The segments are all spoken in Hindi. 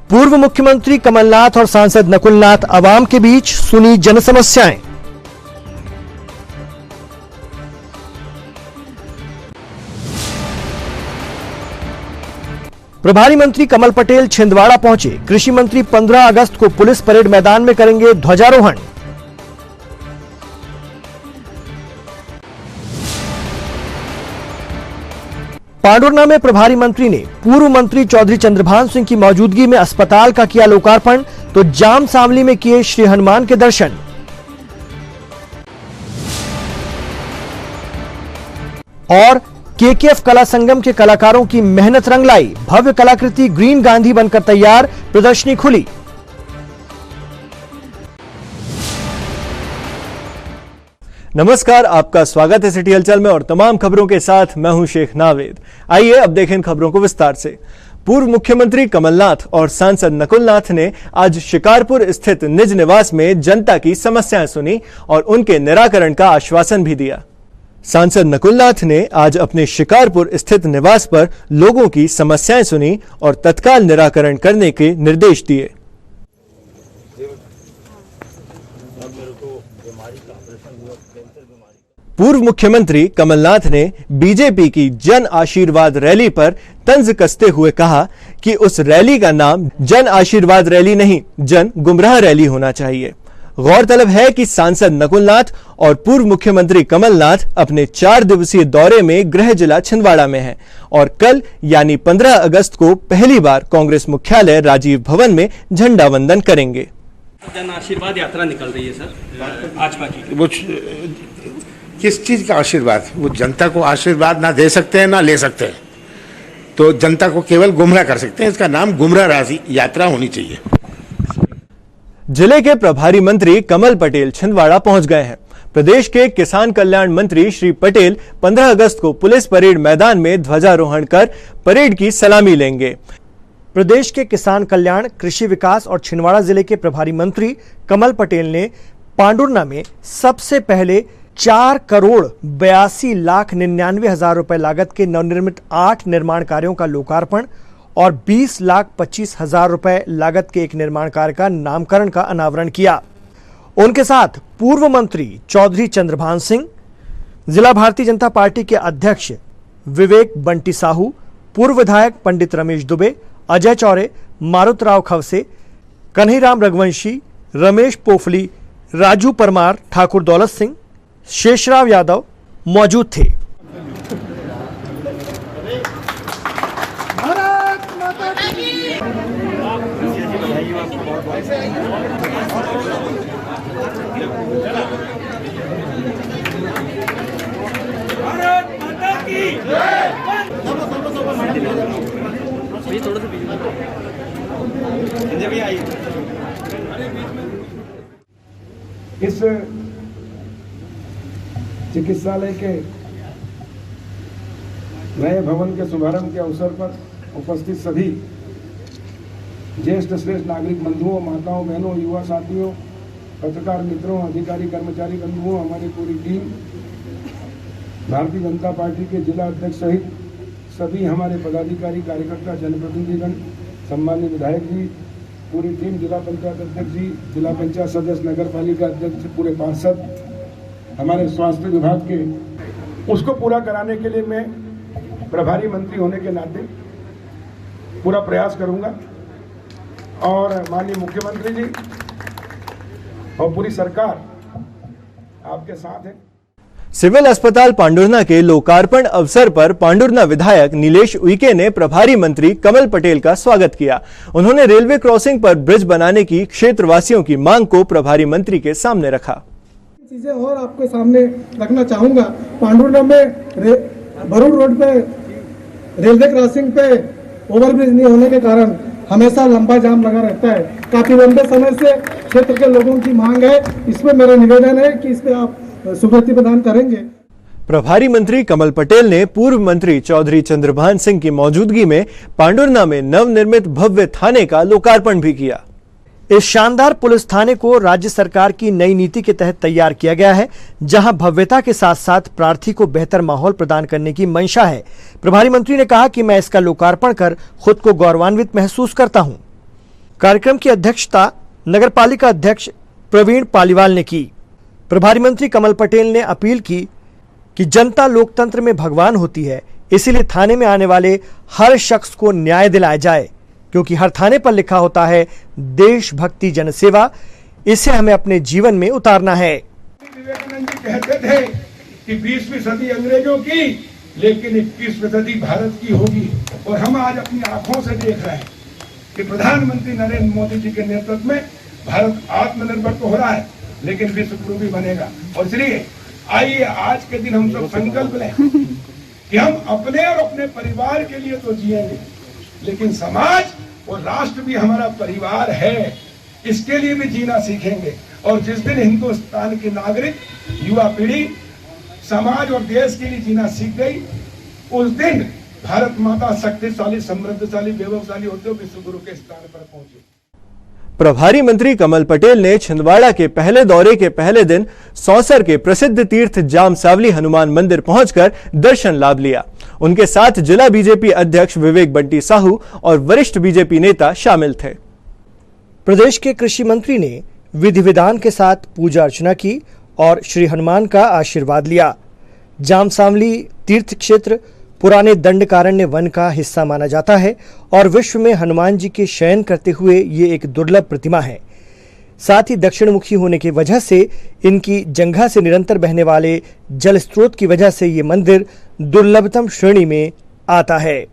पूर्व मुख्यमंत्री कमलनाथ और सांसद नकुलनाथ अवाम के बीच सुनी जनसमस्याएं। प्रभारी मंत्री कमल पटेल छिंदवाड़ा पहुंचे। कृषि मंत्री 15 अगस्त को पुलिस परेड मैदान में करेंगे ध्वजारोहण। पांडुरना में प्रभारी मंत्री ने पूर्व मंत्री चौधरी चंद्रभान सिंह की मौजूदगी में अस्पताल का किया लोकार्पण, तो जाम सांवली में किए श्री हनुमान के दर्शन। और केकेएफ कला संगम के कलाकारों की मेहनत रंग लाई। भव्य कलाकृति ग्रीन गांधी बनकर तैयार, प्रदर्शनी खुली। नमस्कार, आपका स्वागत है सिटी हलचल में और तमाम खबरों के साथ मैं हूं शेख नावेद। आइए अब देखें इन खबरों को विस्तार से। पूर्व मुख्यमंत्री कमलनाथ और सांसद नकुलनाथ ने आज शिकारपुर स्थित निज निवास में जनता की समस्याएं सुनी और उनके निराकरण का आश्वासन भी दिया। सांसद नकुलनाथ ने आज अपने शिकारपुर स्थित निवास पर लोगों की समस्याएं सुनी और तत्काल निराकरण करने के निर्देश दिए। पूर्व मुख्यमंत्री कमलनाथ ने बीजेपी की जन आशीर्वाद रैली पर तंज कसते हुए कहा कि उस रैली का नाम जन आशीर्वाद रैली नहीं, जन गुमराह रैली होना चाहिए। गौरतलब है कि सांसद नकुलनाथ और पूर्व मुख्यमंत्री कमलनाथ अपने 4 दिवसीय दौरे में गृह जिला छिंदवाड़ा में हैं और कल यानी 15 अगस्त को पहली बार कांग्रेस मुख्यालय राजीव भवन में झंडा वंदन करेंगे। जन आशीर्वाद यात्रा निकल रही है सर भाजपा की। वो किस चीज का आशीर्वाद? वो जनता को आशीर्वाद ना दे सकते हैं ना ले सकते हैं, तो जनता को केवल गुमराह कर सकते हैं। इसका नाम गुमराह यात्रा होनी चाहिए। जिले के प्रभारी मंत्री कमल पटेल छिंदवाड़ा पहुंच गए हैं। प्रदेश के किसान कल्याण मंत्री श्री पटेल 15 अगस्त को पुलिस परेड मैदान में ध्वजारोहण कर परेड की सलामी लेंगे। प्रदेश के किसान कल्याण, कृषि विकास और छिंदवाड़ा जिले के प्रभारी मंत्री कमल पटेल ने पांडुरना में सबसे पहले 4,82,99,000 रुपए लागत के नवनिर्मित 8 निर्माण कार्यों का लोकार्पण और 20,25,000 रुपए लागत के एक निर्माण कार्य का नामकरण का अनावरण किया। उनके साथ पूर्व मंत्री चौधरी चंद्रभान सिंह, जिला भारतीय जनता पार्टी के अध्यक्ष विवेक बंटी साहू, पूर्व विधायक पंडित रमेश दुबे, अजय चौरे, मारुतराव खवसे, कन्हैराम रघुवंशी, रमेश पोफली, राजू परमार, ठाकुर दौलत सिंह, शेषराव यादव मौजूद थे। इस चिकित्सालय के नए भवन के शुभारंभ के अवसर पर उपस्थित सभी ज्येष्ठ श्रेष्ठ नागरिक बंधुओं, माताओं, बहनों, युवा साथियों, पत्रकार मित्रों, अधिकारी कर्मचारी बंधुओं, हमारी पूरी टीम, भारतीय जनता पार्टी के जिला अध्यक्ष सहित सभी हमारे पदाधिकारी, कार्यकर्ता, जनप्रतिनिधिगण, सम्मानित विधायक जी, पूरी टीम, जिला पंचायत अध्यक्ष जी, जिला पंचायत सदस्य, नगर पालिका अध्यक्ष, पूरे पार्षद, हमारे स्वास्थ्य विभाग के, उसको पूरा कराने के लिए मैं प्रभारी मंत्री होने के नाते पूरा प्रयास करूंगा और माननीय मुख्यमंत्री जी और पूरी सरकार आपके साथ है। सिविल अस्पताल पांडुरना के लोकार्पण अवसर पर पांडुरना विधायक नीलेश उइके ने प्रभारी मंत्री कमल पटेल का स्वागत किया। उन्होंने रेलवे क्रॉसिंग पर ब्रिज बनाने की क्षेत्रवासियों की मांग को प्रभारी मंत्री के सामने रखा। चीजें और आपके सामने रखना चाहूंगा। पांडुरना में भरूच रोड पे रेलवे क्रॉसिंग पे ओवरब्रिज नहीं होने के कारण हमेशा लंबा जाम लगा रहता है। काफी लंबे समय से क्षेत्र के लोगों की मांग है। इसमें मेरा निवेदन है कि इस पे आप स्वीकृति प्रदान करेंगे। प्रभारी मंत्री कमल पटेल ने पूर्व मंत्री चौधरी चंद्रभान सिंह की मौजूदगी में पांडुरना में नवनिर्मित भव्य थाने का लोकार्पण भी किया। इस शानदार पुलिस थाने को राज्य सरकार की नई नीति के तहत तैयार किया गया है, जहां भव्यता के साथ साथ प्रार्थी को बेहतर माहौल प्रदान करने की मंशा है। प्रभारी मंत्री ने कहा कि मैं इसका लोकार्पण कर खुद को गौरवान्वित महसूस करता हूं। कार्यक्रम की अध्यक्षता नगरपालिका अध्यक्ष प्रवीण पालीवाल ने की। प्रभारी मंत्री कमल पटेल ने अपील की कि जनता लोकतंत्र में भगवान होती है, इसीलिए थाने में आने वाले हर शख्स को न्याय दिलाया जाए, क्योंकि हर थाने पर लिखा होता है देशभक्ति जनसेवा। इसे हमें अपने जीवन में उतारना है। विवेकानंद जी कहते थे कि 20वीं सदी अंग्रेजों की, लेकिन 21वीं सदी भारत की होगी। और हम आज अपनी आंखों से देख रहे हैं कि प्रधानमंत्री नरेंद्र मोदी जी के नेतृत्व में भारत आत्मनिर्भर तो हो रहा है, लेकिन विश्व गुरु भी बनेगा। और इसलिए आइए आज के दिन हम सब संकल्प लें कि हम अपने और अपने परिवार के लिए तो जिएंगे, लेकिन समाज और राष्ट्र भी हमारा परिवार है, इसके लिए भी जीना सीखेंगे। और जिस दिन हिंदुस्तान की नागरिक युवा पीढ़ी समाज और देश के लिए जीना सीख गई, उस दिन भारत माता शक्तिशाली, समृद्धशाली, वैभवशाली होते हुए विश्व गुरु के स्थान पर पहुंचे। प्रभारी मंत्री कमल पटेल ने छिंदवाड़ा के पहले दौरे के पहले दिन सौंसर के प्रसिद्ध तीर्थ जामसावली हनुमान मंदिर पहुंचकर दर्शन लाभ लिया। उनके साथ जिला बीजेपी अध्यक्ष विवेक बंटी साहू और वरिष्ठ बीजेपी नेता शामिल थे। प्रदेश के कृषि मंत्री ने विधि विधान के साथ पूजा अर्चना की और श्री हनुमान का आशीर्वाद लिया। जामसावली तीर्थ क्षेत्र पुराने दंडकारण्य वन का हिस्सा माना जाता है और विश्व में हनुमान जी के शयन करते हुए ये एक दुर्लभ प्रतिमा है। साथ ही दक्षिणमुखी होने की वजह से इनकी जंघा से निरंतर बहने वाले जल स्रोत की वजह से ये मंदिर दुर्लभतम श्रेणी में आता है।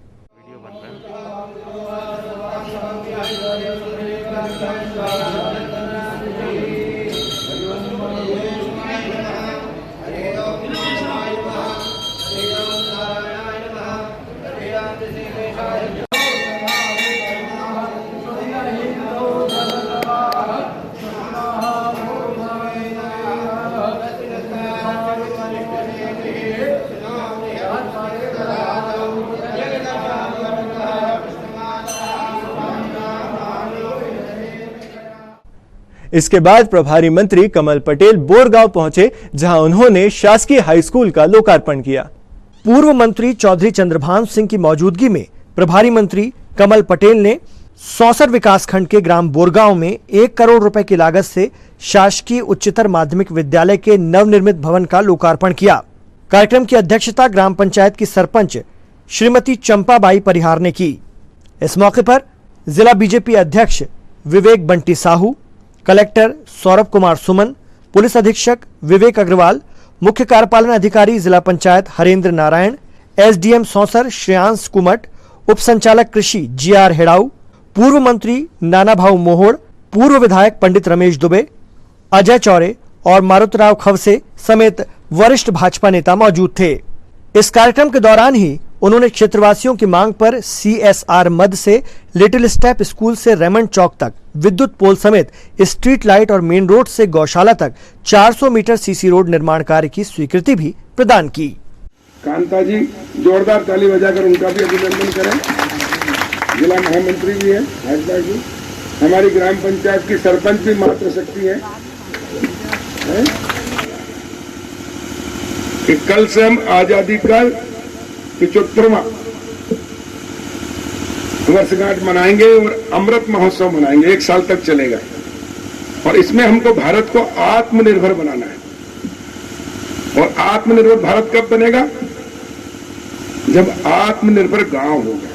इसके बाद प्रभारी मंत्री कमल पटेल बोरगांव पहुंचे, जहां उन्होंने शासकीय हाई स्कूल का लोकार्पण किया। पूर्व मंत्री चौधरी चंद्रभान सिंह की मौजूदगी में प्रभारी मंत्री कमल पटेल ने सौंसर विकासखंड के ग्राम बोरगांव में 1 करोड़ रुपए की लागत से शासकीय उच्चतर माध्यमिक विद्यालय के नवनिर्मित भवन का लोकार्पण किया। कार्यक्रम की अध्यक्षता ग्राम पंचायत की सरपंच श्रीमती चंपाबाई परिहार ने की। इस मौके पर जिला बीजेपी अध्यक्ष विवेक बंटी साहू, कलेक्टर सौरभ कुमार सुमन, पुलिस अधीक्षक विवेक अग्रवाल, मुख्य कार्यपालन अधिकारी जिला पंचायत हरेंद्र नारायण, एसडीएम सौंसर श्रेयांश कुमट, उप संचालक कृषि जीआर हेड़ाऊ, पूर्व मंत्री नाना भाऊ मोहोड़, पूर्व विधायक पंडित रमेश दुबे, अजय चौरे और मारुतराव खवसे समेत वरिष्ठ भाजपा नेता मौजूद थे। इस कार्यक्रम के दौरान ही उन्होंने क्षेत्रवासियों की मांग पर CSR मद से लिटिल स्टेप स्कूल से रेमंड चौक तक विद्युत पोल समेत स्ट्रीट लाइट और मेन रोड से गौशाला तक 400 मीटर सीसी रोड निर्माण कार्य की स्वीकृति भी प्रदान की। कांता जी जोरदार ताली बजाकर उनका भी अभिनंदन करें। जिला महामंत्री भी है भाजपा की, हमारी ग्राम पंचायत की सरपंच भी मातृशक्ति है। कि कल से हम आजादी का 75वां वर्षगांठ मनाएंगे और अमृत महोत्सव मनाएंगे, 1 साल तक चलेगा। और इसमें हमको भारत को आत्मनिर्भर बनाना है। और आत्मनिर्भर भारत कब बनेगा? जब आत्मनिर्भर गांव होगा।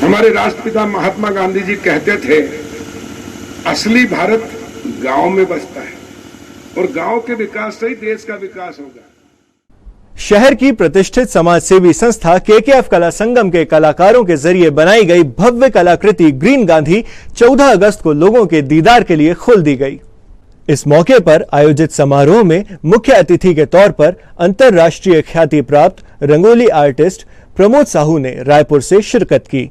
हमारे राष्ट्रपिता महात्मा गांधी जी कहते थे, असली भारत गांव में बसता है और गांव के विकास से ही देश का विकास होगा। शहर की प्रतिष्ठित समाज सेवी संस्था KKF कला संगम के कलाकारों के जरिए बनाई गई भव्य कलाकृति ग्रीन गांधी 14 अगस्त को लोगों के दीदार के लिए खोल दी गई। इस मौके पर आयोजित समारोह में मुख्य अतिथि के तौर पर अंतर्राष्ट्रीय ख्याति प्राप्त रंगोली आर्टिस्ट प्रमोद साहू ने रायपुर से शिरकत की।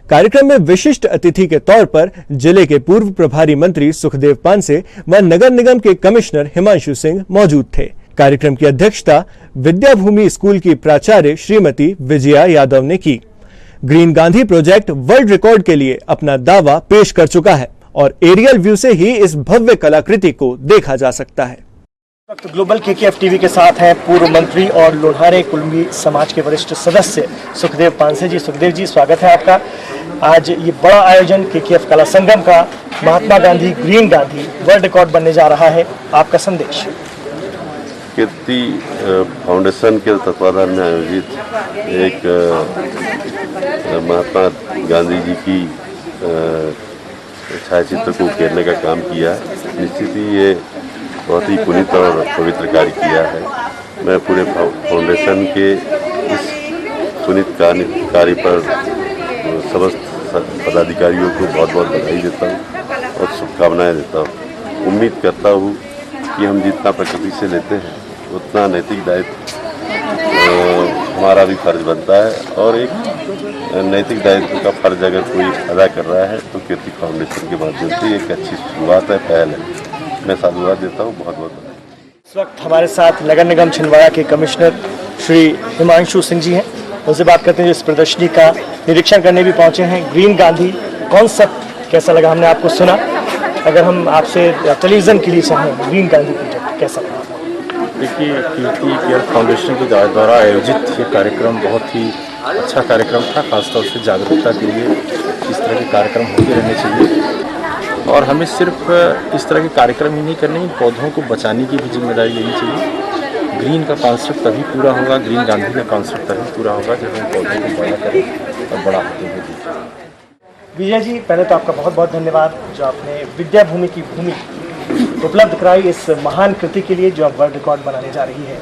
कार्यक्रम में विशिष्ट अतिथि के तौर पर जिले के पूर्व प्रभारी मंत्री सुखदेव पानसे व नगर निगम के कमिश्नर हिमांशु सिंह मौजूद थे। कार्यक्रम की अध्यक्षता विद्याभूमि स्कूल की प्राचार्य श्रीमती विजया यादव ने की। Green Gandhi project world record के लिए अपना दावा पेश कर चुका है और एरियल व्यू से ही इस भव्य कलाकृति को देखा जा सकता है। वक्त ग्लोबल केकेएफ टीवी के साथ हैं पूर्व मंत्री और लोढ़ारे कुल्मी समाज के वरिष्ठ सदस्य सुखदेव पानसे जी। सुखदेव जी, स्वागत है आपका। आज ये बड़ा आयोजन केकेएफ कला संगम का Mahatma Gandhi green Gandhi world record बनने जा रहा है, आपका संदेश? कीर्ति फाउंडेशन के तत्वाधान में आयोजित एक महात्मा गांधी जी की छायाचित्र को उकेरने का काम किया है। निश्चित ही ये बहुत ही पुनीत और पवित्र कार्य किया है। मैं पूरे फाउंडेशन के इस पुनीत कार्य पर समस्त पदाधिकारियों को बहुत बहुत बधाई देता हूँ और शुभकामनाएं देता हूँ। उम्मीद करता हूँ कि हम जितना प्रकृति से लेते हैं उतना नैतिक दायित्व हमारा भी फर्ज बनता है, और एक नैतिक दायित्व का फर्ज अगर कोई अदा कर रहा है तो कीर्ति फाउंडेशन के माध्यम से एक अच्छी शुरुआत है, पहल है। मैं साधुवाद देता हूँ, बहुत बहुत धन्यवाद। इस वक्त हमारे साथ नगर निगम छिंदवाड़ा के कमिश्नर श्री हिमांशु सिंह जी हैं, उनसे बात करते हैं जो इस प्रदर्शनी का निरीक्षण करने भी पहुंचे हैं। ग्रीन गांधी कॉन्सेप्ट कैसा लगा, हमने आपको सुना, अगर हम आपसे टेलीविजन के लिए चाहें ग्रीन गांधी प्रोजेक्ट कैसा लगा? देखिए, कीर्ति केयर फाउंडेशन के द्वारा आयोजित ये कार्यक्रम बहुत ही अच्छा कार्यक्रम था। खासतौर से जागरूकता के लिए इस तरह के कार्यक्रम होते रहने चाहिए, और हमें सिर्फ इस तरह के कार्यक्रम ही नहीं करने, पौधों को बचाने की भी जिम्मेदारी लेनी चाहिए। ग्रीन का कॉन्सेप्ट तभी पूरा होगा, ग्रीन गांधी का कॉन्सेप्ट तभी पूरा होगा जब हम पौधों को बड़ा करें और बड़ा होते हुए देखें। विजय जी, पहले तो आपका बहुत बहुत धन्यवाद जो आपने विद्या भूमि की भूमि उपलब्ध कराई इस महान कृति के लिए जो अब वर्ल्ड रिकॉर्ड बनाने जा रही है।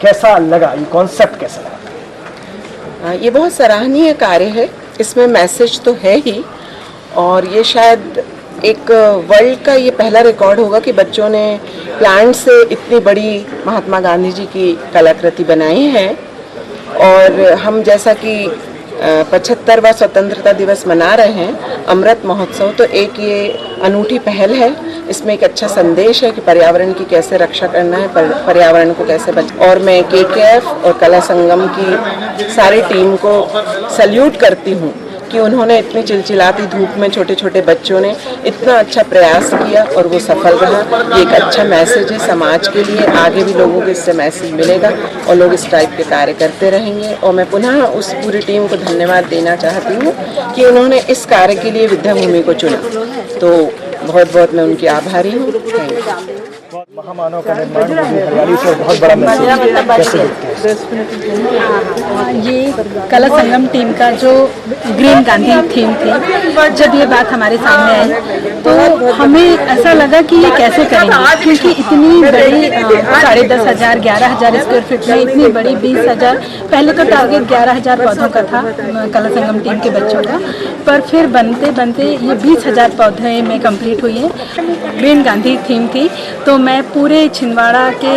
कैसा लगा ये कॉन्सेप्ट, कैसा लगा? ये बहुत सराहनीय कार्य है, इसमें मैसेज तो है ही, और ये शायद एक वर्ल्ड का ये पहला रिकॉर्ड होगा कि बच्चों ने प्लांट से इतनी बड़ी महात्मा गांधी जी की कलाकृति बनाई है। और हम जैसा कि 75वां स्वतंत्रता दिवस मना रहे हैं, अमृत महोत्सव, तो एक ये अनूठी पहल है। इसमें एक अच्छा संदेश है कि पर्यावरण की कैसे रक्षा करना है, पर्यावरण को कैसे और मैं केकेएफ और कला संगम की सारी टीम को सल्यूट करती हूँ कि उन्होंने इतनी चिलचिलाती धूप में छोटे छोटे बच्चों ने इतना अच्छा प्रयास किया और वो सफल रहा। ये एक अच्छा मैसेज है समाज के लिए, आगे भी लोगों को इससे मैसेज मिलेगा और लोग इस टाइप के कार्य करते रहेंगे। और मैं पुनः उस पूरी टीम को धन्यवाद देना चाहती हूँ कि उन्होंने इस कार्य के लिए विद्या भूमि को चुना, तो बहुत बहुत मैं उनकी आभारी हूँ। Thank you. महामानव का निर्माण हरियाली से बहुत बड़ा मैसेज कैसे देखते हैं? ये कला संगम टीम का जो ग्रीन गांधी थीम थी, जब ये बात हमारे सामने आई तो हमें ऐसा लगा कि ये कैसे करेंगे, क्योंकि इतनी बड़ी 10,500 11,000 स्क्वायर फीट में इतनी बड़ी 20,000, पहले तो टारगेट 11,000 पौधों का था कला संगम टीम के बच्चों का, पर फिर बनते बनते ये 20,000 पौधे में कंप्लीट हुई है। ग्रीन गांधी थीम थी, तो मैं पूरे छिंदवाड़ा के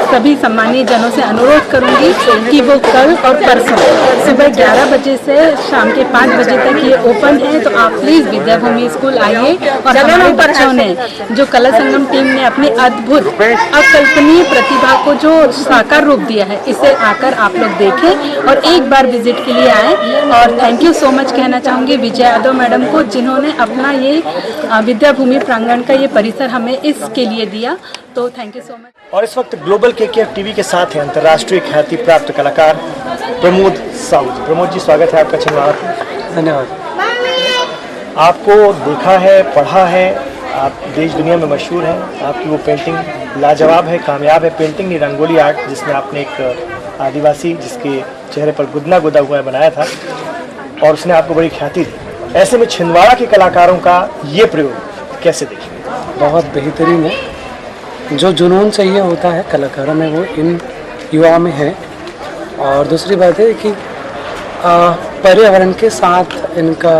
सभी सम्मानीय जनों से अनुरोध करूंगी कि वो कल और परसों सुबह 11 बजे से शाम के 5 बजे तक ये ओपन है, तो आप प्लीज़ विद्या भूमि स्कूल आइए। और हमारे बच्चों ने जो कला संगम टीम ने अपनी अद्भुत अकल्पनीय प्रतिभा को जो साकार रूप दिया है, इसे आकर आप लोग देखें और एक बार विजिट के लिए आए। और थैंक यू सो मच कहना चाहूँगी विजय यादव मैडम को, जिन्होंने अपना ये विद्या भूमि प्रांगण का ये परिसर हमें इसके लिए दिया, तो थैंक यू सो मच। और इस वक्त ग्लोबल केकेएफ टीवी के साथ हैं अंतर्राष्ट्रीय ख्याति प्राप्त कलाकार प्रमोद साहू। प्रमोद जी, स्वागत है आपका छिंदवाड़ा। धन्यवाद। आपको देखा है, पढ़ा है, आप देश दुनिया में मशहूर हैं। आपकी वो पेंटिंग लाजवाब है, कामयाब है। पेंटिंग नहीं, रंगोली आर्ट, जिसमें आपने एक आदिवासी जिसके चेहरे पर गुदना गुदा हुआ बनाया था और उसने आपको बड़ी ख्याति दी। ऐसे में छिंदवाड़ा के कलाकारों का ये प्रयोग कैसे देखें? बहुत बेहतरीन है। जो जुनून चाहिए होता है कलाकारों में वो इन युवा में है। और दूसरी बात है कि पर्यावरण के साथ इनका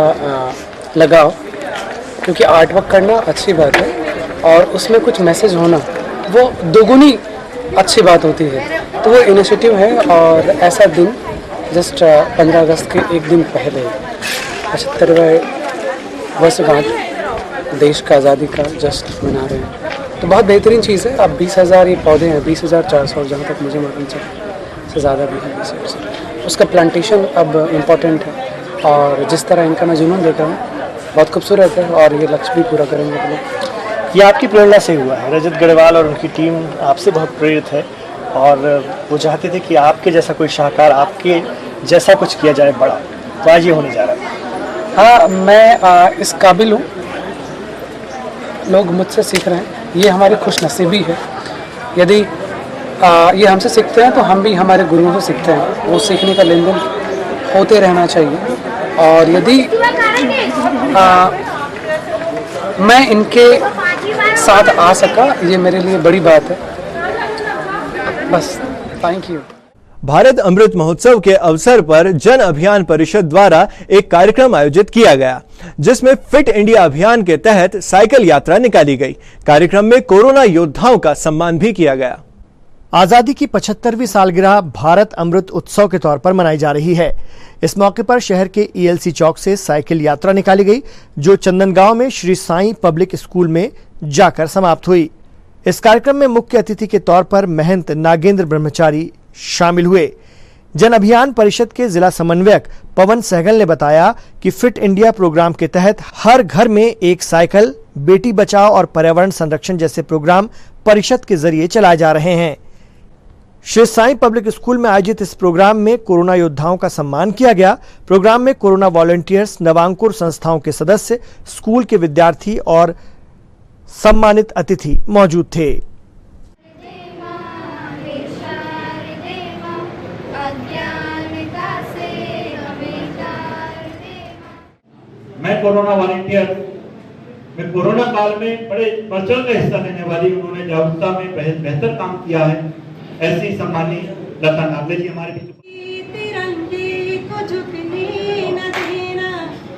लगाव, क्योंकि आर्ट वर्क करना अच्छी बात है और उसमें कुछ मैसेज होना वो दोगुनी अच्छी बात होती है। तो वो इनिशिएटिव है और ऐसा दिन जस्ट 15 अगस्त के एक दिन पहले 75वें वर्षगांठ देश का आज़ादी का जश्न मना रहे हैं। तो बहुत बेहतरीन चीज़ है। अब 20,000 ये पौधे हैं, 20,400 जहाँ तक मुझे मालूम से ज़्यादा भी है 20,000। उसका प्लांटेशन अब इम्पोर्टेंट है और जिस तरह इनका मैं जुनून देख रहा हूँ बहुत खूबसूरत है और ये लक्ष्य भी पूरा करेंगे हम लोग। ये आपकी प्रेरणा से हुआ है। रजत गढ़वाल और उनकी टीम आपसे बहुत प्रेरित है और वो चाहते थे कि आपके जैसा कोई शाहकार, आपके जैसा कुछ किया जाए बड़ा, तो आज ये होने जा रहा है। हाँ, मैं इस काबिल हूँ, लोग मुझसे सीख रहे हैं, ये हमारी खुशनसीबी है। यदि ये हमसे सीखते हैं तो हम भी हमारे गुरुओं से सीखते हैं, वो सीखने का लेन देन होते रहना चाहिए। और यदि मैं इनके साथ आ सका, ये मेरे लिए बड़ी बात है। बस, थैंक यू। भारत अमृत महोत्सव के अवसर पर जन अभियान परिषद द्वारा एक कार्यक्रम आयोजित किया गया, जिसमें फिट इंडिया अभियान के तहत साइकिल यात्रा निकाली गई। कार्यक्रम में कोरोना योद्धाओं का सम्मान भी किया गया। आजादी की 75वीं सालगिरह भारत अमृत उत्सव के तौर पर मनाई जा रही है। इस मौके पर शहर के ELC चौक से साइकिल यात्रा निकाली गई, जो चंदनगांव में श्री साईं पब्लिक स्कूल में जाकर समाप्त हुई। इस कार्यक्रम में मुख्य अतिथि के तौर पर महंत नागेंद्र ब्रह्मचारी शामिल हुए। जन अभियान परिषद के जिला समन्वयक पवन सहगल ने बताया कि फिट इंडिया प्रोग्राम के तहत हर घर में एक साइकिल, बेटी बचाओ और पर्यावरण संरक्षण जैसे प्रोग्राम परिषद के जरिए चलाए जा रहे हैं। श्री साईं पब्लिक स्कूल में आयोजित इस प्रोग्राम में कोरोना योद्धाओं का सम्मान किया गया। प्रोग्राम में कोरोना वॉलंटियर्स, नवांकुर संस्थाओं के सदस्य, स्कूल के विद्यार्थी और सम्मानित अतिथि मौजूद थे। मैं कोरोना वॉलंटियर में कोरोना काल में बड़े बढ़-चढ़ कर हिस्सा लेने वाली, उन्होंने जागरूकता में बेहतर काम किया है, ऐसी सम्मानी लता नागले जी हमारे बीच। तिरंगे को झुकने न देना,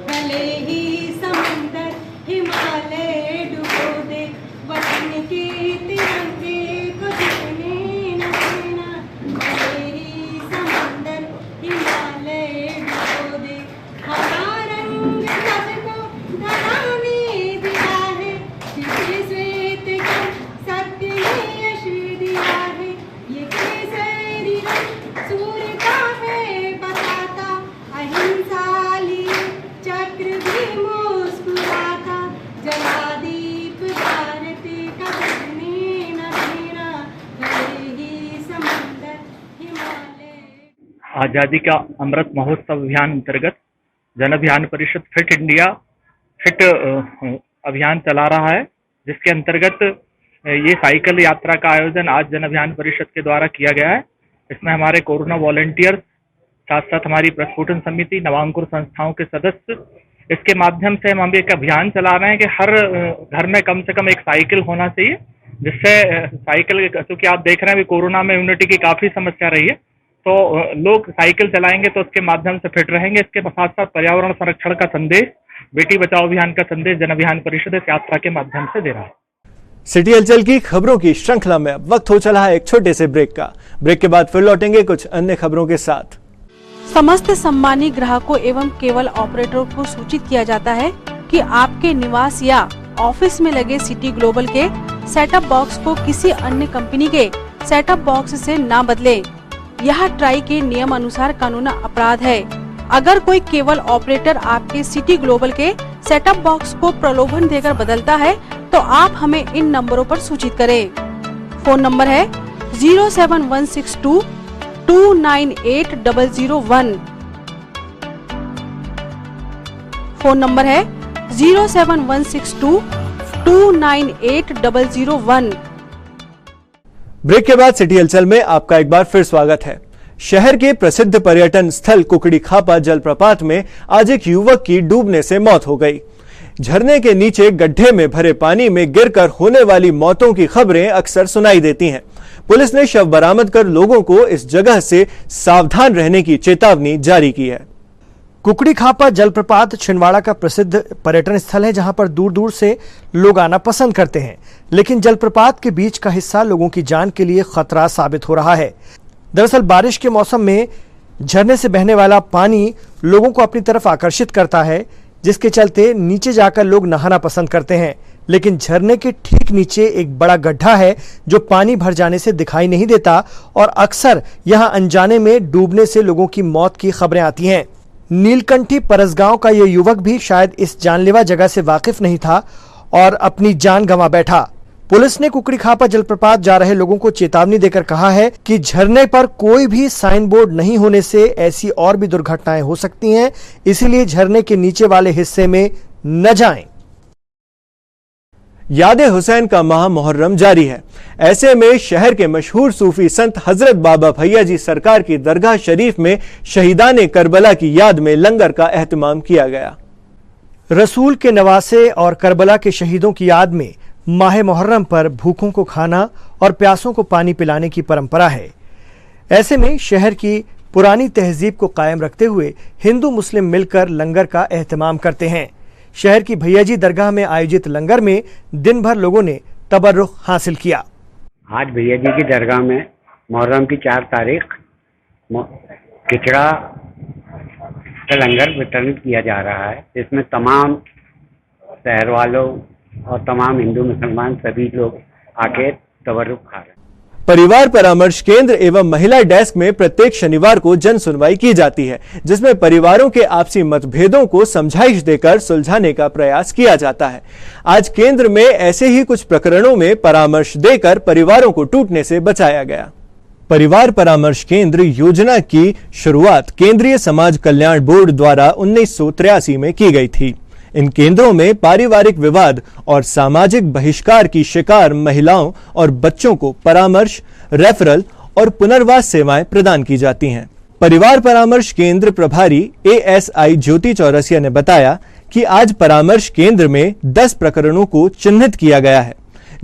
भले ही समंदर हिमालय डुबो दे, वतन के तिरंगे को झुकने न देना, भले ही समंदर हिमालय डुबो दे। हरा रंग सबको धराने दिया है, किसी श्वेत को सत्य ने यश दिया है। ये केसरी रंग सूर्य का है बताता, अहिंसा लिए चक्र भी मुस्कुराता, जला दीप भारत का बुझने न देना, भले ही समंदर हिमालय। आजादी का अमृत महोत्सव अभियान अंतर्गत जन अभियान परिषद फिट इंडिया अभियान चला रहा है, जिसके अंतर्गत ये साइकिल यात्रा का आयोजन आज जन अभियान परिषद के द्वारा किया गया है। इसमें हमारे कोरोना वॉलंटियर्स, साथ साथ हमारी प्रस्फुटन समिति, नवांकुर संस्थाओं के सदस्य, इसके माध्यम से हम एक अभियान चला रहे हैं कि हर घर में कम से कम एक साइकिल होना चाहिए, जिससे साइकिल, क्योंकि आप देख रहे हैं कोरोना में इम्यूनिटी की काफी समस्या रही है, तो लोग साइकिल चलाएंगे तो उसके माध्यम से फिट रहेंगे। इसके साथ साथ पर्यावरण संरक्षण का संदेश, बेटी बचाओ अभियान का संदेश जन अभियान परिषद इस यात्रा के माध्यम से दे रहा है। सिटी हलचल की खबरों की श्रृंखला में अब वक्त हो चला है एक छोटे से ब्रेक का। ब्रेक के बाद फिर लौटेंगे कुछ अन्य खबरों के साथ। समस्त सम्मानी ग्राहकों एवं केबल ऑपरेटरों को सूचित किया जाता है कि आपके निवास या ऑफिस में लगे सिटी ग्लोबल के सेटअप बॉक्स को किसी अन्य कंपनी के सेटअप बॉक्स से ना बदलें। यह ट्राई के नियम अनुसार कानूनी अपराध है। अगर कोई केबल ऑपरेटर आपके सिटी ग्लोबल के सेटअप बॉक्स को प्रलोभन देकर बदलता है तो आप हमें इन नंबरों पर सूचित करें। फोन नंबर है 07162 298 001। फोन नंबर है 07162 298 001। ब्रेक के बाद सिटी हलचल में आपका एक बार फिर स्वागत है। शहर के प्रसिद्ध पर्यटन स्थल कुकड़ी खापा जलप्रपात में आज एक युवक की डूबने से मौत हो गई। झरने के नीचे गड्ढे में भरे पानी में गिरकर होने वाली मौतों की खबरें अक्सर सुनाई देती हैं। पुलिस ने शव बरामद कर लोगों को इस जगह से सावधान रहने की चेतावनी जारी की है। कुकड़ी खापा जलप्रपात छिंदवाड़ा का प्रसिद्ध पर्यटन स्थल है, जहां पर दूर दूर से लोग आना पसंद करते हैं, लेकिन जलप्रपात के बीच का हिस्सा लोगों की जान के लिए खतरा साबित हो रहा है। दरअसल बारिश के मौसम में झरने से बहने वाला पानी लोगों को अपनी तरफ आकर्षित करता है, जिसके चलते नीचे जाकर लोग नहाना पसंद करते हैं। लेकिन झरने के ठीक नीचे एक बड़ा गड्ढा है जो पानी भर जाने से दिखाई नहीं देता और अक्सर यहां अनजाने में डूबने से लोगों की मौत की खबरें आती हैं। नीलकंठी परसगांव का यह युवक भी शायद इस जानलेवा जगह से वाकिफ नहीं था और अपनी जान गंवा बैठा। पुलिस ने कुकड़ीखापा जलप्रपात जा रहे लोगों को चेतावनी देकर कहा है कि झरने पर कोई भी साइन बोर्ड नहीं होने से ऐसी और भी दुर्घटनाएं हो सकती हैं, इसीलिए झरने के नीचे वाले हिस्से में न जाएं। याद हुसैन का माह मुहर्रम जारी है। ऐसे में शहर के मशहूर सूफी संत हजरत बाबा भैया जी सरकार की दरगाह शरीफ में शहीदान करबला की याद में लंगर का एहतमाम किया गया। रसूल के नवासे और करबला के शहीदों की याद में माह मुहर्रम पर भूखों को खाना और प्यासों को पानी पिलाने की परंपरा है। ऐसे में शहर की पुरानी तहजीब को कायम रखते हुए हिंदू मुस्लिम मिलकर लंगर का एहतमाम करते हैं। शहर की भैया जी दरगाह में आयोजित लंगर में दिन भर लोगों ने तबर्रुख हासिल किया। आज भैया जी की दरगाह में मुहर्रम की 4 तारीख खिचड़ा का लंगर वितरण किया जा रहा है। इसमें तमाम शहर वालों और तमाम हिंदू मुसलमान सभी लोग आके तबर्रुख खा रहे हैं। परिवार परामर्श केंद्र एवं महिला डेस्क में प्रत्येक शनिवार को जन सुनवाई की जाती है, जिसमें परिवारों के आपसी मतभेदों को समझाइश देकर सुलझाने का प्रयास किया जाता है। आज केंद्र में ऐसे ही कुछ प्रकरणों में परामर्श देकर परिवारों को टूटने से बचाया गया। परिवार परामर्श केंद्र योजना की शुरुआत केंद्रीय समाज कल्याण बोर्ड द्वारा 1983 में की गई थी। इन केंद्रों में पारिवारिक विवाद और सामाजिक बहिष्कार की शिकार महिलाओं और बच्चों को परामर्श, रेफरल और पुनर्वास सेवाएं प्रदान की जाती हैं। परिवार परामर्श केंद्र प्रभारी ASI ज्योति चौरसिया ने बताया कि आज परामर्श केंद्र में 10 प्रकरणों को चिन्हित किया गया है,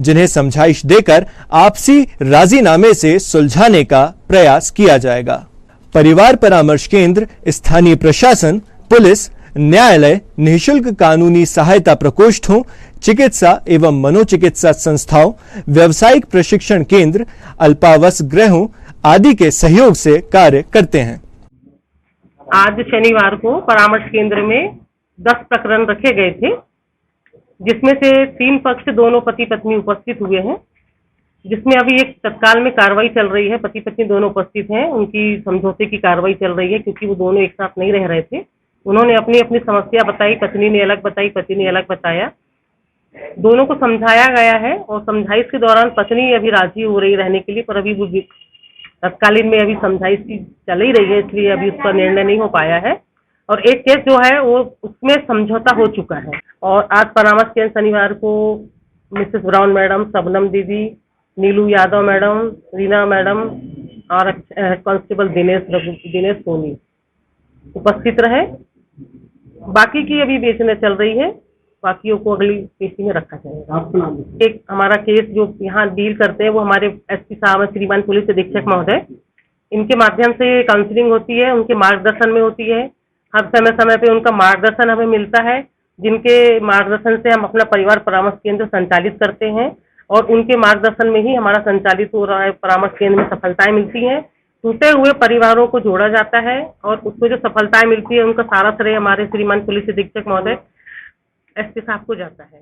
जिन्हें समझाइश देकर आपसी राजीनामे से सुलझाने का प्रयास किया जाएगा। परिवार परामर्श केंद्र स्थानीय प्रशासन, पुलिस, न्यायालय, निःशुल्क कानूनी सहायता प्रकोष्ठों, चिकित्सा एवं मनोचिकित्सा संस्थाओं, व्यावसायिक प्रशिक्षण केंद्र, अल्पावास गृहों आदि के सहयोग से कार्य करते हैं। आज शनिवार को परामर्श केंद्र में 10 प्रकरण रखे गए थे, जिसमें से 3 पक्ष दोनों पति पत्नी उपस्थित हुए हैं, जिसमें अभी एक तत्काल में कार्रवाई चल रही है। पति पत्नी दोनों उपस्थित हैं, उनकी समझौते की कार्रवाई चल रही है, क्योंकि वो दोनों एक साथ नहीं रह रहे थे। उन्होंने अपनी अपनी समस्या बताई, पत्नी ने अलग बताई, पति ने अलग बताया। दोनों को समझाया गया है और समझाइश के दौरान पत्नी अभी राजी हो रही रहने के लिए, पर अभी वो तत्कालीन में अभी समझाइश की चल ही रही है, इसलिए अभी उस पर निर्णय नहीं हो पाया है। और एक केस जो है वो उसमें समझौता हो चुका है। और आज परामर्श केंद्र शनिवार को मिसेस ब्राउन मैडम, सबनम दीदी, नीलू यादव मैडम, रीना मैडम और कांस्टेबल दिनेश सोनी उपस्थित रहे। बाकी की अभी बेचने चल रही है, बाकियों को अगली पेशी में रखा जाएगा। एक हमारा केस जो यहाँ डील करते हैं वो हमारे SP साहब, श्रीमान पुलिस अधीक्षक महोदय, इनके माध्यम से काउंसलिंग होती है, उनके मार्गदर्शन में होती है। हर समय समय पे उनका मार्गदर्शन हमें मिलता है, जिनके मार्गदर्शन से हम अपना परिवार परामर्श केंद्र संचालित करते हैं और उनके मार्गदर्शन में ही हमारा संचालित हो रहा है परामर्श केंद्र में सफलताएं मिलती हैं। टूटे हुए परिवारों को जोड़ा जाता है और उसमें जो सफलताएं मिलती है उनका सारा श्रेय हमारे श्रीमान पुलिस अधीक्षक महोदय SP साहब को जाता है।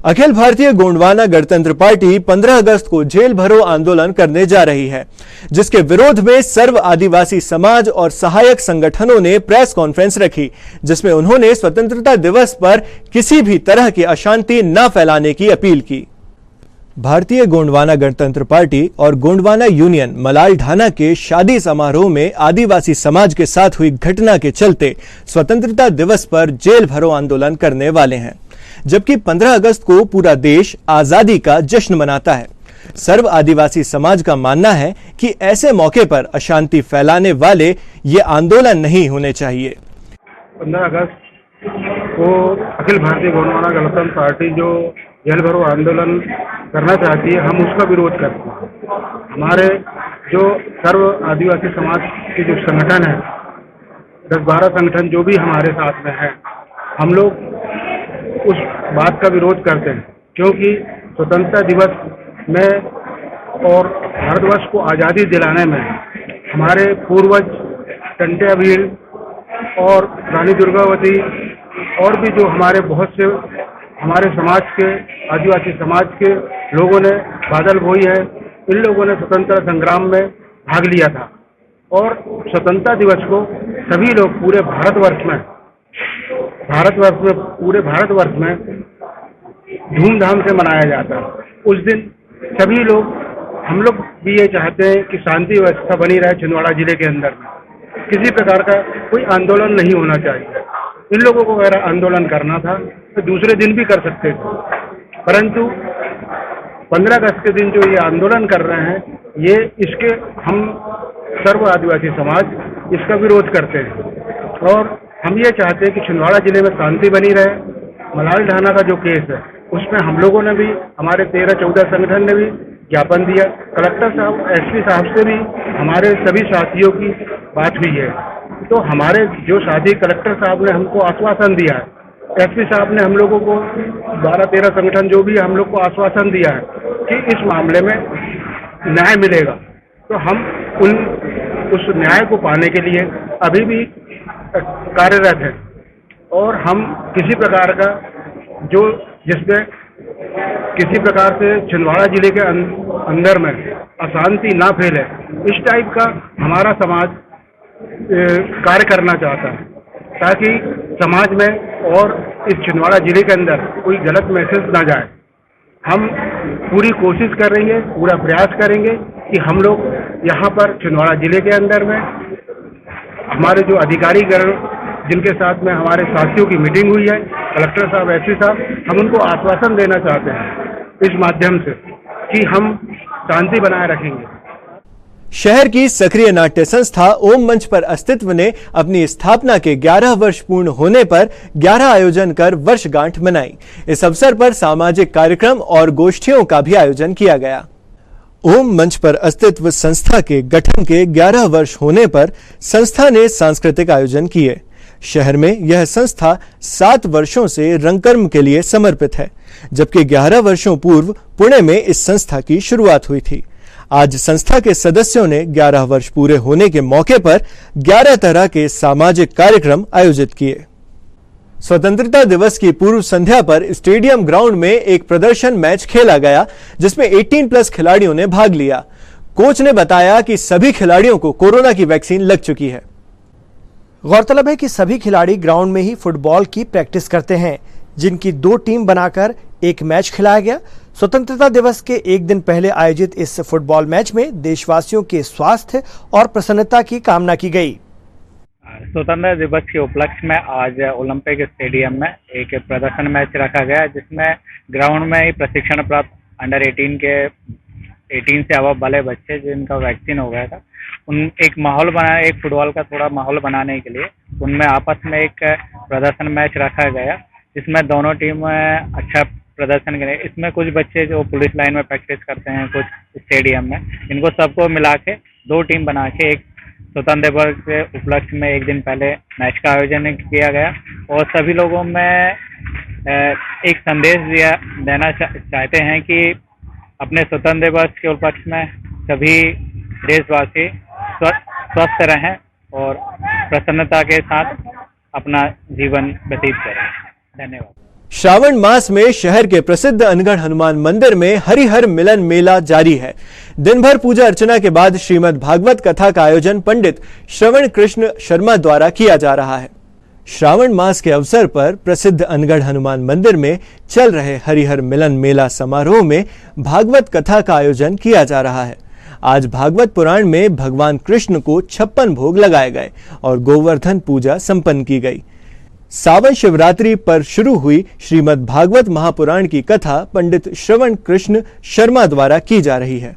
अखिल भारतीय गोंडवाना गणतंत्र पार्टी 15 अगस्त को जेल भरो आंदोलन करने जा रही है, जिसके विरोध में सर्व आदिवासी समाज और सहायक संगठनों ने प्रेस कॉन्फ्रेंस रखी, जिसमें उन्होंने स्वतंत्रता दिवस पर किसी भी तरह की अशांति न फैलाने की अपील की। भारतीय गोंडवाना गणतंत्र पार्टी और गोंडवाना यूनियन मलाल ढाना के शादी समारोह में आदिवासी समाज के साथ हुई घटना के चलते स्वतंत्रता दिवस पर जेल भरो आंदोलन करने वाले हैं, जबकि 15 अगस्त को पूरा देश आजादी का जश्न मनाता है। सर्व आदिवासी समाज का मानना है कि ऐसे मौके पर अशांति फैलाने वाले ये आंदोलन नहीं होने चाहिए। 15 अगस्त को अखिल भारतीय गोंडवाना गणतंत्र पार्टी जो जेल भरो आंदोलन करना चाहती है, हम उसका विरोध करते हैं। हमारे जो सर्व आदिवासी समाज के जो संगठन है, 10-12 संगठन जो भी हमारे साथ में है, हम लोग उस बात का विरोध करते हैं, क्योंकि स्वतंत्रता दिवस में और भारतवर्ष को आज़ादी दिलाने में हमारे पूर्वज टंटे अभील और रानी दुर्गावती और भी जो हमारे बहुत से हमारे समाज के आदिवासी समाज के लोगों ने बादल बोई है, इन लोगों ने स्वतंत्रता संग्राम में भाग लिया था। और स्वतंत्रता दिवस को सभी लोग पूरे भारतवर्ष में पूरे भारतवर्ष में धूमधाम से मनाया जाता है। उस दिन सभी लोग, हम लोग भी ये चाहते हैं कि शांति व्यवस्था बनी रहे छिंदवाड़ा जिले के अंदर में, किसी प्रकार का कोई आंदोलन नहीं होना चाहिए। इन लोगों को अगर आंदोलन करना था तो दूसरे दिन भी कर सकते थे, परंतु 15 अगस्त के दिन जो ये आंदोलन कर रहे हैं, ये इसके हम सर्व आदिवासी समाज इसका विरोध करते हैं और हम ये चाहते हैं कि छिंदवाड़ा जिले में शांति बनी रहे। मलाल ढाना का जो केस है उसमें हम लोगों ने भी, हमारे 13-14 संगठन ने भी ज्ञापन दिया। कलेक्टर साहब, एसपी साहब से भी हमारे सभी साथियों की बात हुई है, तो हमारे जो साथी कलेक्टर साहब ने हमको आश्वासन दिया है, एसपी साहब ने हम लोगों को 12-13 संगठन जो भी हम लोग को आश्वासन दिया है कि इस मामले में न्याय मिलेगा, तो हम उस न्याय को पाने के लिए अभी भी कार्यरत हैं और हम किसी प्रकार का जिसमें किसी प्रकार से छिंदवाड़ा जिले के अंदर में अशांति ना फैले, इस टाइप का हमारा समाज कार्य करना चाहता है, ताकि समाज में और इस छिंदवाड़ा जिले के अंदर कोई गलत मैसेज ना जाए। हम पूरी कोशिश करेंगे, पूरा प्रयास करेंगे कि हम लोग यहाँ पर छिंदवाड़ा जिले के अंदर में हमारे जो अधिकारीगण जिनके साथ में हमारे साथियों की मीटिंग हुई है, कलेक्टर साहब, एसपी साहब, हम उनको आश्वासन देना चाहते हैं इस माध्यम से कि हम शांति बनाए रखेंगे। शहर की सक्रिय नाट्य संस्था ओम मंच पर अस्तित्व ने अपनी स्थापना के 11 वर्ष पूर्ण होने पर 11 आयोजन कर वर्षगांठ मनाई। इस अवसर पर सामाजिक कार्यक्रम और गोष्ठियों का भी आयोजन किया गया। ओम मंच पर अस्तित्व संस्था के गठन के 11 वर्ष होने पर संस्था ने सांस्कृतिक आयोजन किए। शहर में यह संस्था 7 वर्षों से रंगकर्म के लिए समर्पित है, जबकि 11 वर्षों पूर्व पुणे में इस संस्था की शुरुआत हुई थी। आज संस्था के सदस्यों ने 11 वर्ष पूरे होने के मौके पर 11 तरह के सामाजिक कार्यक्रम आयोजित किए। स्वतंत्रता दिवस की पूर्व संध्या पर स्टेडियम ग्राउंड में एक प्रदर्शन मैच खेला गया, जिसमें 18+ खिलाड़ियों ने भाग लिया। कोच ने बताया कि सभी खिलाड़ियों को कोरोना की वैक्सीन लग चुकी है। गौरतलब है कि सभी खिलाड़ी ग्राउंड में ही फुटबॉल की प्रैक्टिस करते हैं, जिनकी 2 टीम बनाकर एक मैच खिलाया गया। स्वतंत्रता दिवस के एक दिन पहले आयोजित इस फुटबॉल मैच में देशवासियों के स्वास्थ्य और प्रसन्नता की कामना की गई। स्वतंत्रता दिवस के उपलक्ष्य में आज ओलंपिक स्टेडियम में एक प्रदर्शन मैच रखा गया, जिसमें ग्राउंड में ही प्रशिक्षण प्राप्त अंडर 18 से अबव वाले बच्चे जिनका वैक्सीन हो गया था, उन एक माहौल बनाया, एक फुटबॉल का थोड़ा माहौल बनाने के लिए उनमें आपस में एक प्रदर्शन मैच रखा गया, जिसमें दोनों टीम अच्छा प्रदर्शन करें। इसमें कुछ बच्चे जो पुलिस लाइन में प्रैक्टिस करते हैं, कुछ स्टेडियम में, इनको सबको मिला के 2 टीम बना के एक स्वतंत्रता दिवस के उपलक्ष्य में एक दिन पहले मैच का आयोजन किया गया और सभी लोगों में एक संदेश देना चाहते हैं कि अपने स्वतंत्रता दिवस के उपलक्ष्य में सभी देशवासी स्वस्थ रहें और प्रसन्नता के साथ अपना जीवन व्यतीत करें। धन्यवाद। श्रावण मास में शहर के प्रसिद्ध अनगढ़ हनुमान मंदिर में हरिहर मिलन मेला जारी है। दिन भर पूजा अर्चना के बाद श्रीमद् भागवत कथा का आयोजन पंडित श्रवण कृष्ण शर्मा द्वारा किया जा रहा है। श्रावण मास के अवसर पर प्रसिद्ध अनगढ़ हनुमान मंदिर में चल रहे हरिहर मिलन मेला समारोह में भागवत कथा का आयोजन किया जा रहा है। आज भागवत पुराण में भगवान कृष्ण को 56 भोग लगाए गए और गोवर्धन पूजा संपन्न की गई। सावन शिवरात्रि पर शुरू हुई श्रीमद् भागवत महापुराण की कथा पंडित श्रवण कृष्ण शर्मा द्वारा की जा रही है।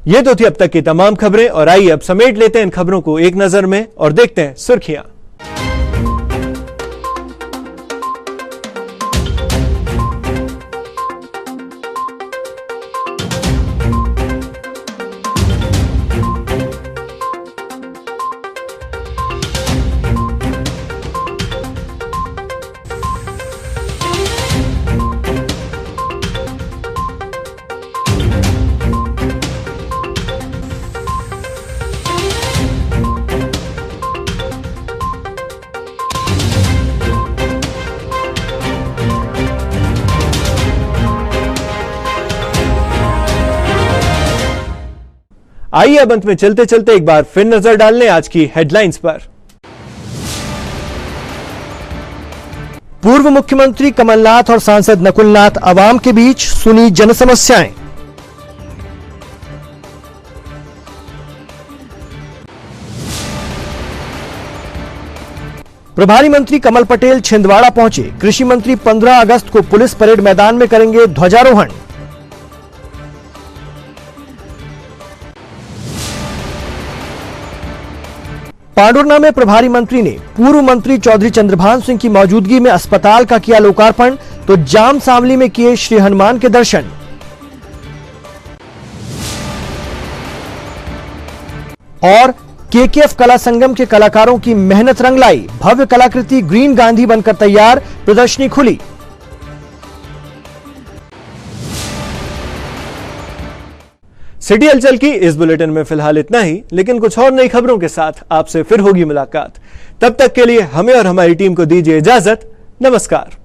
ये तो थी अब तक की तमाम खबरें और आइए अब समेट लेते हैं इन खबरों को एक नजर में और देखते हैं सुर्खियां। आइए अब अंत में चलते चलते एक बार फिर नजर डाल लें आज की हेडलाइंस पर। पूर्व मुख्यमंत्री कमलनाथ और सांसद नकुलनाथ आवाम के बीच सुनी जनसमस्याएं। प्रभारी मंत्री कमल पटेल छिंदवाड़ा पहुंचे। कृषि मंत्री 15 अगस्त को पुलिस परेड मैदान में करेंगे ध्वजारोहण। पांडुरना में प्रभारी मंत्री ने पूर्व मंत्री चौधरी चंद्रभान सिंह की मौजूदगी में अस्पताल का किया लोकार्पण, तो जाम सांवली में किए श्री हनुमान के दर्शन। और केकेएफ कला संगम के कलाकारों की मेहनत रंग लाई। भव्य कलाकृति ग्रीन गांधी बनकर तैयार, प्रदर्शनी खुली। सिटी हलचल की इस बुलेटिन में फिलहाल इतना ही, लेकिन कुछ और नई खबरों के साथ आपसे फिर होगी मुलाकात। तब तक के लिए हमें और हमारी टीम को दीजिए इजाजत। नमस्कार।